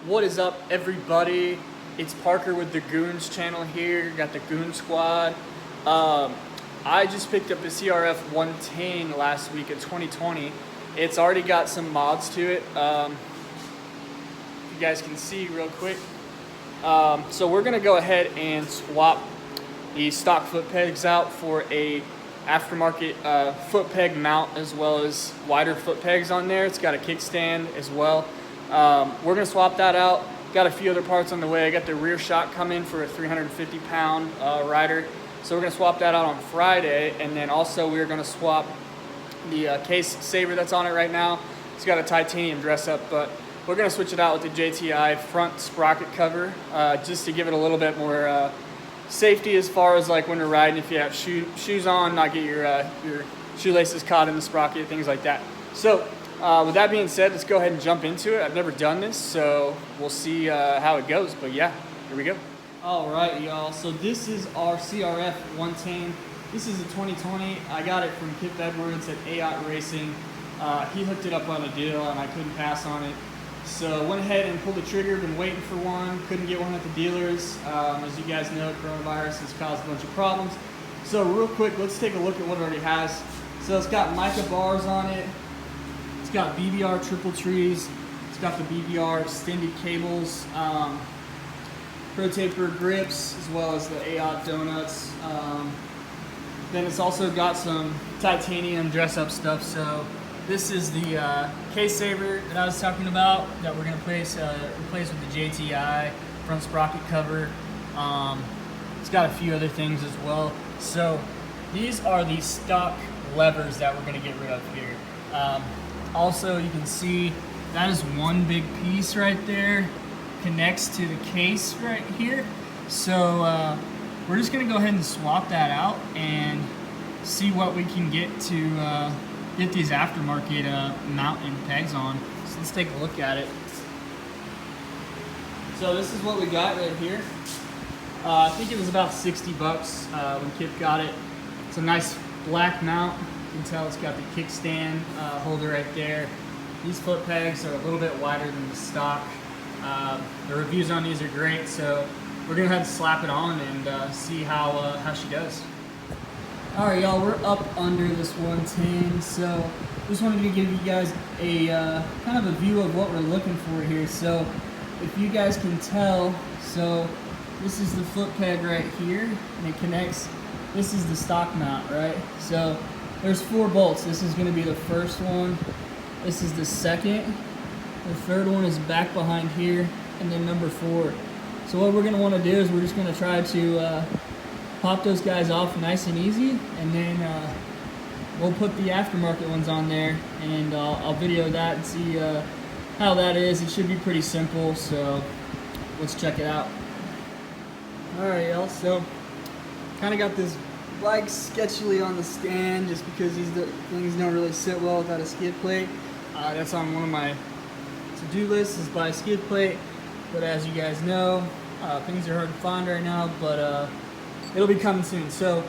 What is up, everybody? It's Parker with the Goons channel here. Got the Goon Squad. I just picked up a CRF110 last week in 2020. It's already got some mods to it. You guys can see real quick. So we're gonna go ahead and swap the stock foot pegs out for a aftermarket foot peg mount, as well as wider foot pegs on there. It's got a kickstand as well. We're gonna swap that out. Got a few other parts on the way. I got the rear shock coming for a 350-pound rider. So we're gonna swap that out on Friday, and then also we're gonna swap the case saver that's on it right now. It's got a titanium dress up, but we're gonna switch it out with the JTI front sprocket cover, just to give it a little bit more safety as far as like when you're riding, if you have shoes on, not get your shoelaces caught in the sprocket, things like that. So with that being said, let's go ahead and jump into it. I've never done this, so we'll see how it goes, but yeah, here we go. All right, y'all, so this is our CRF110. This is a 2020. I got it from Kip Edwards at AOT Racing. He hooked it up on a deal and I couldn't pass on it. So went ahead and pulled the trigger, been waiting for one, couldn't get one at the dealers. As you guys know, coronavirus has caused a bunch of problems. So real quick, let's take a look at what it already has. So it's got mica bars on it. It's got BBR triple trees. It's got the BBR extended cables, Pro Taper grips, as well as the AOT donuts. Then it's also got some titanium dress-up stuff. So this is the case saver that I was talking about that we're gonna replace with the JTI front sprocket cover. It's got a few other things as well. So these are the stock levers that we're gonna get rid of here. Also, you can see that is one big piece right there, connects to the case right here. So we're just gonna go ahead and swap that out and see what we can get to get these aftermarket mount and pegs on. So let's take a look at it. So this is what we got right here. I think it was about 60 bucks when Kip got it. It's a nice black mount. You can tell it's got the kickstand holder right there. These foot pegs are a little bit wider than the stock. The reviews on these are great, so we're gonna have to slap it on and see how she does. All right, y'all, we're up under this 110, so just wanted to give you guys a kind of a view of what we're looking for here. So if you guys can tell, so this is the foot peg right here, and it connects. This is the stock mount, right? So there's 4 bolts. This is gonna be the first one. This is the second. The third one is back behind here, and then number 4. So what we're gonna wanna do is we're just gonna try to pop those guys off nice and easy, and then we'll put the aftermarket ones on there, and I'll video that and see how that is. It should be pretty simple, so let's check it out. Alright, y'all, so kind of got this bike sketchily on the stand just because these things don't really sit well without a skid plate. That's on one of my to-do lists, is buy a skid plate, but as you guys know, things are hard to find right now, but it'll be coming soon. So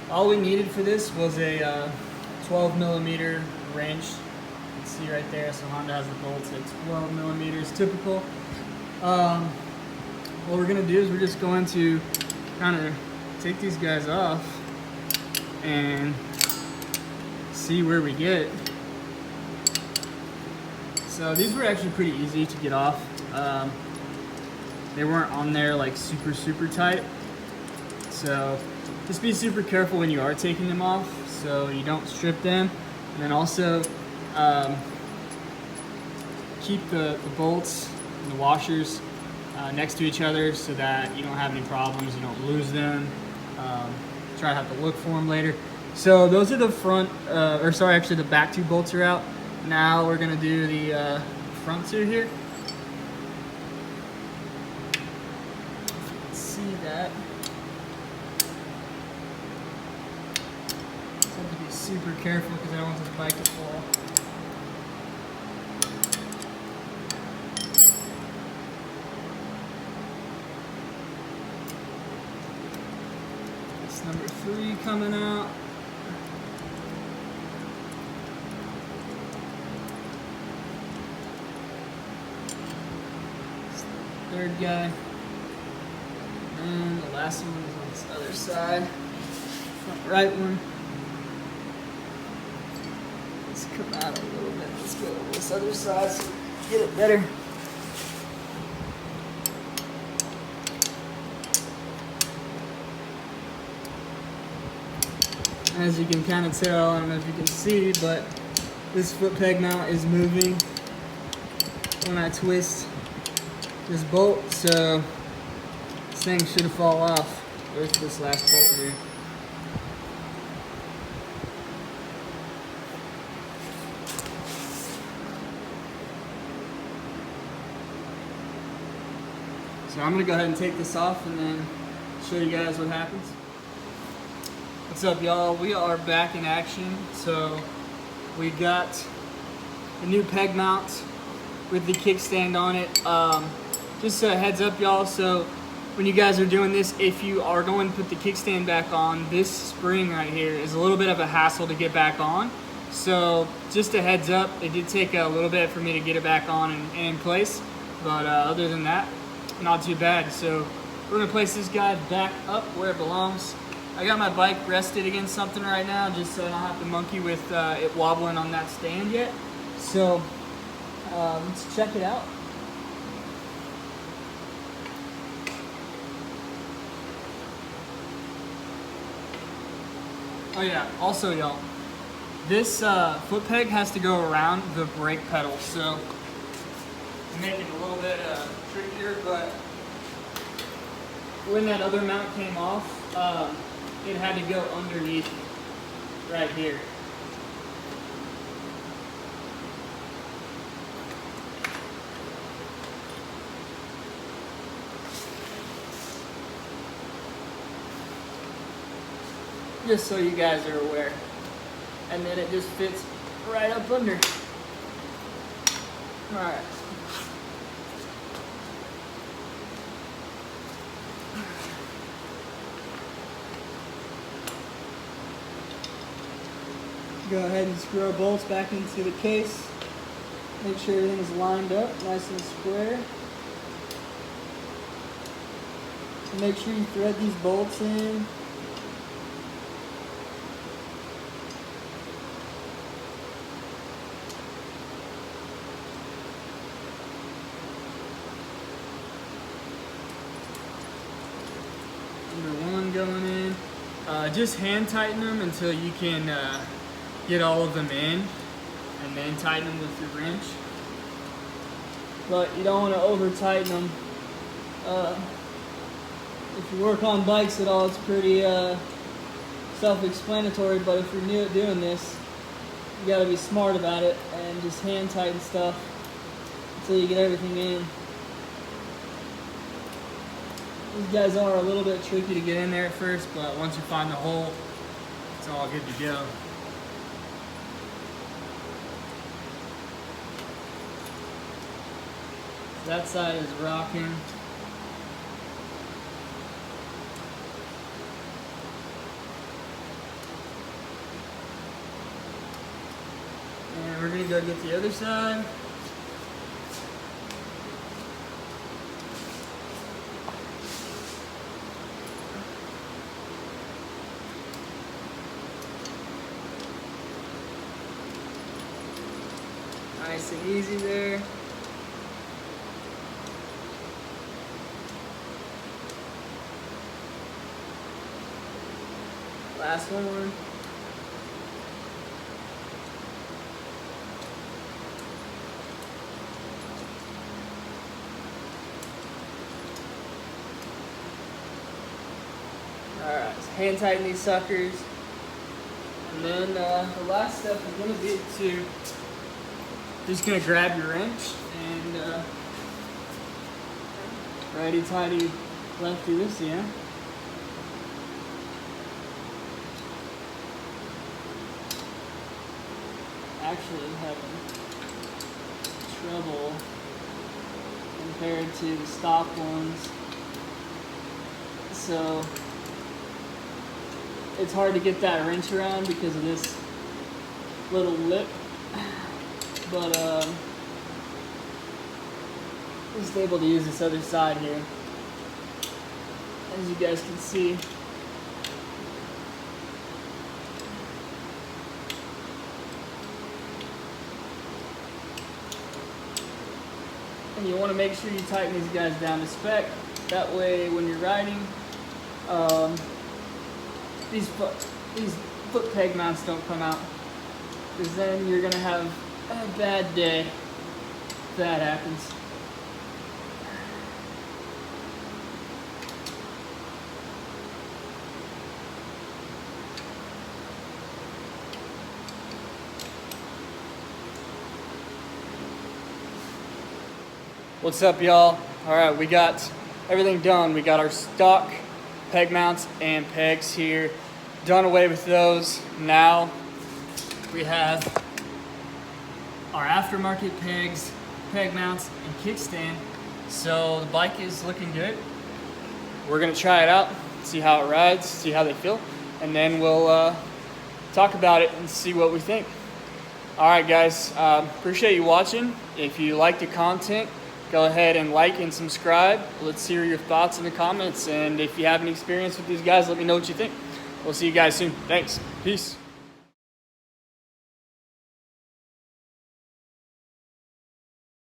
all we needed for this was a 12 millimeter wrench. You can see right there, so Honda has the bolts at 12 millimeters, typical. What we're gonna do is we're just going to kind of take these guys off and see where we get. So these were actually pretty easy to get off. They weren't on there like super tight. So just be super careful when you are taking them off so you don't strip them. And then also keep the bolts and the washers next to each other so that you don't have any problems, you don't lose them. Try to have to look for them later. So those are the front, actually the back 2 bolts are out. Now we're gonna do the front 2 here. Let's see that. Have to be super careful because I don't want this bike to fall. That's number 3 coming out. third guy. And the last one is on this other side. Front right one. Let's come out a little bit. Let's go to this other side so we can get it better. As you can kind of tell, I don't know if you can see, but this foot peg mount is moving when I twist this bolt, so this thing should fall off with this last bolt here. So I'm gonna go ahead and take this off and then show you guys what happens. What's up, y'all? We are back in action. So we got the new peg mount with the kickstand on it. Just a heads up, y'all. So when you guys are doing this, if you are going to put the kickstand back on, this spring right here is a little bit of a hassle to get back on. So just a heads up, it did take a little bit for me to get it back on and in place, but other than that, not too bad. So we're gonna place this guy back up where it belongs. I got my bike rested against something right now just so I don't have to monkey with it wobbling on that stand yet. So let's check it out. Oh yeah, also y'all, this foot peg has to go around the brake pedal, so I'm making it a little bit trickier, but when that other mount came off, it had to go underneath right here. Just so you guys are aware. And then it just fits right up under. Alright. Go ahead and screw our bolts back into the case. Make sure everything's lined up, nice and square. And make sure you thread these bolts in. Number one going in. Just hand tighten them until you can get all of them in, and then tighten them with your wrench. But you don't want to over tighten them. If you work on bikes at all, it's pretty self-explanatory, but if you're new at doing this, you got to be smart about it and just hand tighten stuff until you get everything in. These guys are a little bit tricky to get in there at first, but once you find the hole, it's all good to go. That side is rocking. And we're gonna go get the other side. Nice and easy there. Last one. Alright, so hand tighten these suckers. And then the last step is going to be to just going to grab your wrench and righty tighty lefty this, yeah. Actually having trouble compared to the stock ones, so it's hard to get that wrench around because of this little lip, but just able to use this other side here. As you guys can see. And you want to make sure you tighten these guys down to spec. That way when you're riding, these foot peg mounts don't come out. Because then you're going to have a bad day if that happens. What's up, y'all? Alright, we got everything done. We got our stock peg mounts and pegs here. Done away with those. Now we have our aftermarket pegs, peg mounts, and kickstand. So the bike is looking good. We're gonna try it out, see how it rides, see how they feel, and then we'll talk about it and see what we think. Alright guys, appreciate you watching. If you like the content, go ahead and like and subscribe. Let's hear your thoughts in the comments. And if you have any experience with these guys, let me know what you think. We'll see you guys soon. Thanks. Peace.